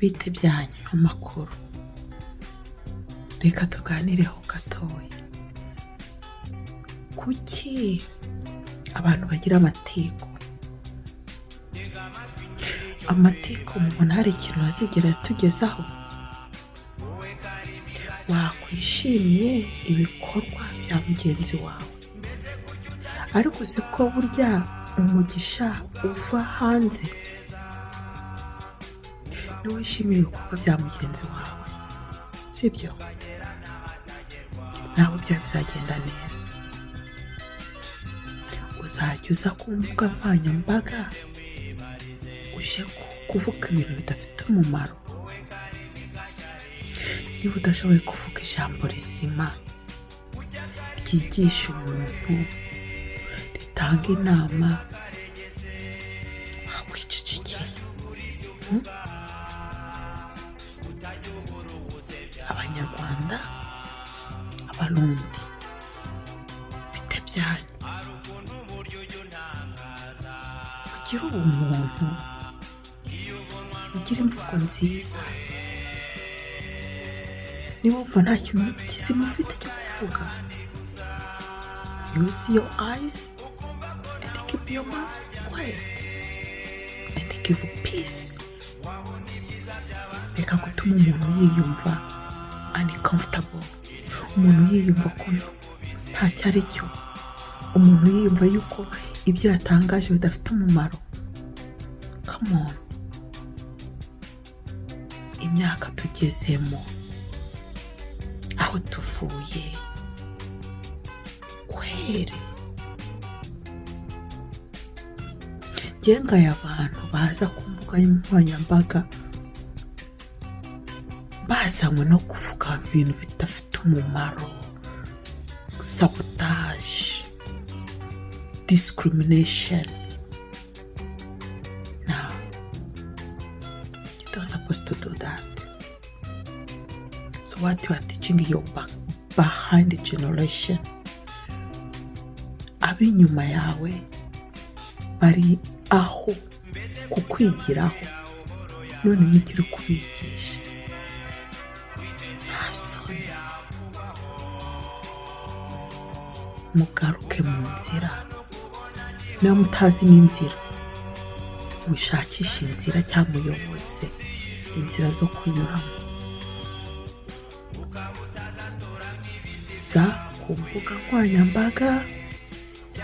bite byanyu amakuru? Reka tuganireho gatoya. Kuki abantu bagira amatiku? Amatiku mubona hari ikintu azigera tugezaho? Wakwishimiye ibikorwa bya mugenzi wawe, ariko uzi ko burya umugisha uva hanze. Niba wishimiye ibikorwa bya mugenzi wawe, sibyo? Nawe byawe bizagenda neza. Uzajya uza ku mbuga nkoranyambaga uje kuvuga ibintu bidafite umumaro. Niba udashoboye kuvuga ijambo rizima ryigisha umuntu, ritanga inama, wakwicecekeye. Abanyarwanda, abarundi, bite byanyu? Ugire ubumuntu, ugire imvugo nziza. Niba wumva nta kintu kizima ufite cyo kuvuga, use your eyes and keep your mouth quiet and give peace. Reka gutuma umuntu yiyumva uncomfortable, umuntu yiyumva ko ntacyo ari cyo, umuntu yiyumva yuko ibyo yatangaje bidafite umumaro. Come on. Imyaka tugezemo, aho tuvuye, kwere genga y'abantu baza ku mbuga nkoranyambaga bazanywe no kuvuga ibintu bidafite umumaro, sabotage, discrimination. No, you're not supposed to do that. So what you are teaching your behind the generation, ab'inyuma yawe bari aho kukwigiraho, none n'ikiri kubigisha. Nta soni. Mugaruke mu nzira. Niba mutazi n'inzira, mushakishe inzira cyangwa muyoboze inzira zo kunyuramo. Za ku mbuga nkoranyambaga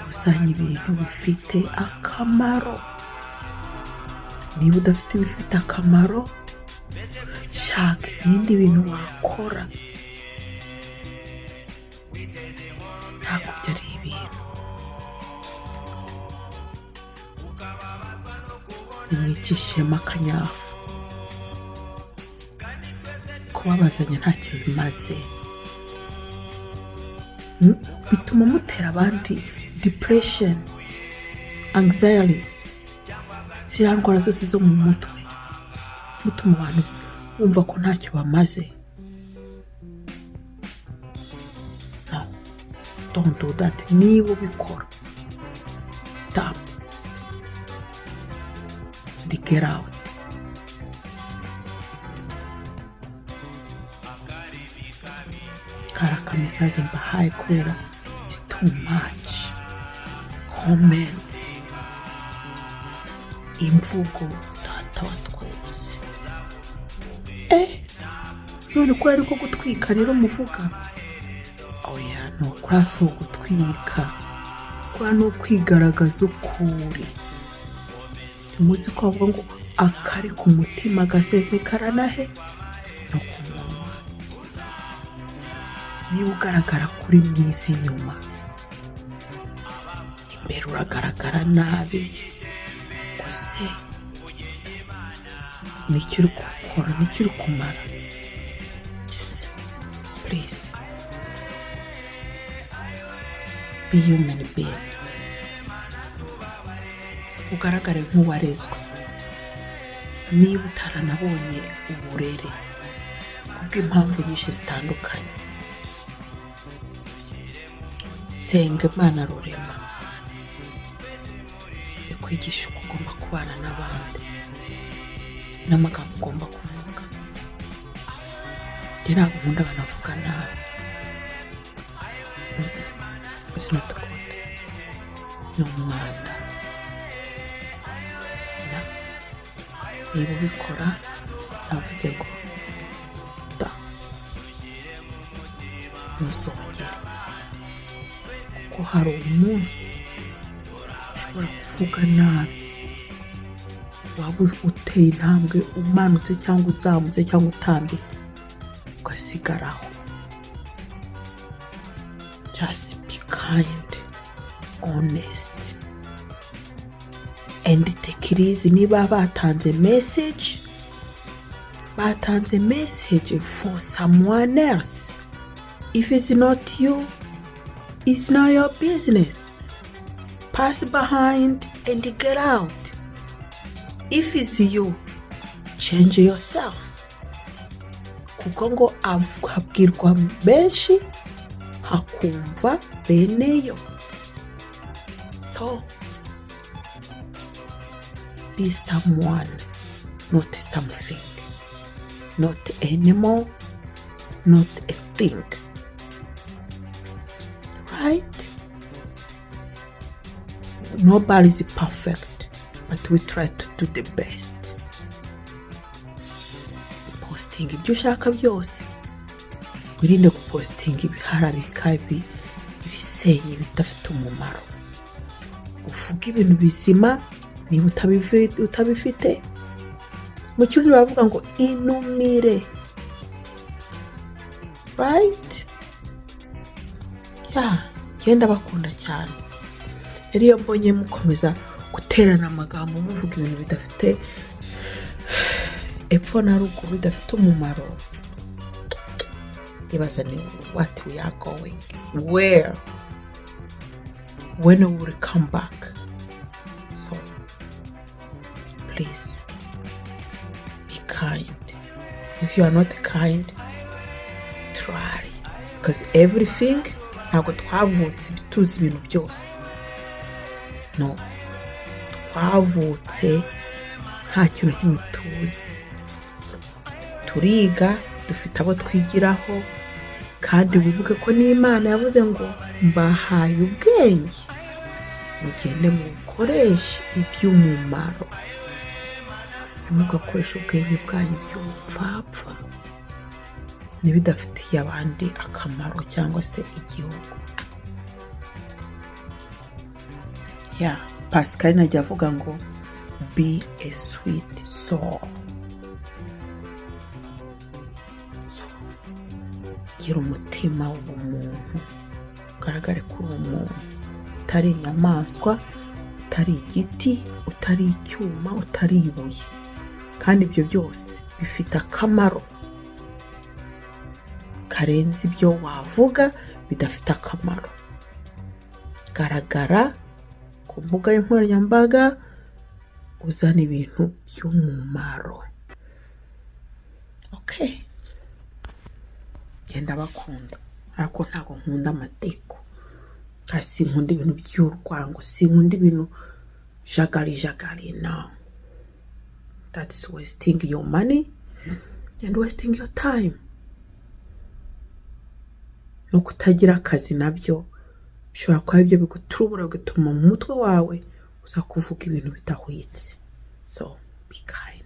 uzanye ibintu bifite akamaro. Niba udafite ibifite akamaro, shaka ibindi bintu wakora. Ntabwo byari ibintu. Nimwicishemo akanyafu. Kubabazanya ntacyo bimaze. Bituma mutera abandi depression, anxiety, ziriya ndwara zose zo mu mutwe. Mutuma abantu bumva ko ntacyo bamaze. No, don't do that. Niba ubikora, stop and get out. Karaka message mbahaye kubera it's too much. Comment, imvugo, data wa twese. None ko ariko gutwika rero muvuga? Oya, no kurasa gutwika. Kwa no kwigaragaza ukuri. Muzi ko avuga ngo akari ku mutima gasesekara he? No ku munwa. Niba ugaragara kuri mwiza inyuma, imbere uragaragara nabi. Kose nicyo uri gukora, nicyo uri kumara. Just please be human being. Ugaragare nk'uwarezwe. Niba utaranabonye uburere kubw'impamvu nyinshi zitandukanye, senga Imana rurema yakwigisha uko ugomba kubana n'abandi. n'amagambo ugomba kuvuga. Njye ntabwo nkunda abantu bavuga nabi. It's not good. Ni umwanda. Niba ubikora navuze ngo stop, ntuzongere, kuko hari umunsi ushobora kuvuga nabi, waba uteye intambwe umanutse cyangwa uzamutse cyangwa utambitse ugasigaraho. Just be kind, honest, and take it easy. Niba batanze message for someone else. If it's not you, it's not your business. Pass behind and get out. If it's you, change yourself. Kuko ngo habwirwa benshi hakumva beneyo. So be someone, not something, not animal, not a thing. Right? Nobody's perfect, but we try to do the best. Posting ibyo ushaka byose, wirinde gupostinga ibiharabika, ibisenyi bidafite umumaro. Uvuga ibintu bizima. Niba utabifite, mu cyumba bavuga ngo inumire. Right? Genda bakunda cyane. Rero iyo mbonye mukomeza guterana amagambo muvuga ibintu bidafite epfo na ruguru, bidafite umumaro, ibaza ni what we are going, where, when we will come back. So please be kind. If you are not kind, try, because everything, ntabwo twavutse tuzi ibintu byose. No, twavutse nta kintu na kimwe tuzi. So turiga, dufite abo twigiraho, kandi wibuke ko n'Imana yavuze ngo mbahaye ubwenge, mugende mukoreshe iby'umumaro, mugakoresha ubwenge bwanyu by'ubupfapfa n'ibidafitiye abandi akamaro cyangwa se igihugu. Pascal najya avuga ngo be a sweet soul. So gira umutima w'umuntu, ugaragare ko uri umuntu, utari inyamaswa, utari igiti, utari icyuma, utari ibuye. Kandi ibyo byose bifite akamaro karenze ibyo wavuga bidafite akamaro. Garagara ku mbuga nkoranyambaga, uzana ibintu by'umumaro. Okay, genda bakunda, ariko ntabwo nkunda amatiku, si nkunda ibintu by'urwango, si nkunda ibintu jagari. No, that's wasting your money and wasting your time. No kutagira akazi nabyo bishobora kuba ibyo biguturubura, bigatuma mu mutwe wawe uza kuvuga ibintu bidahwitse. So be kind.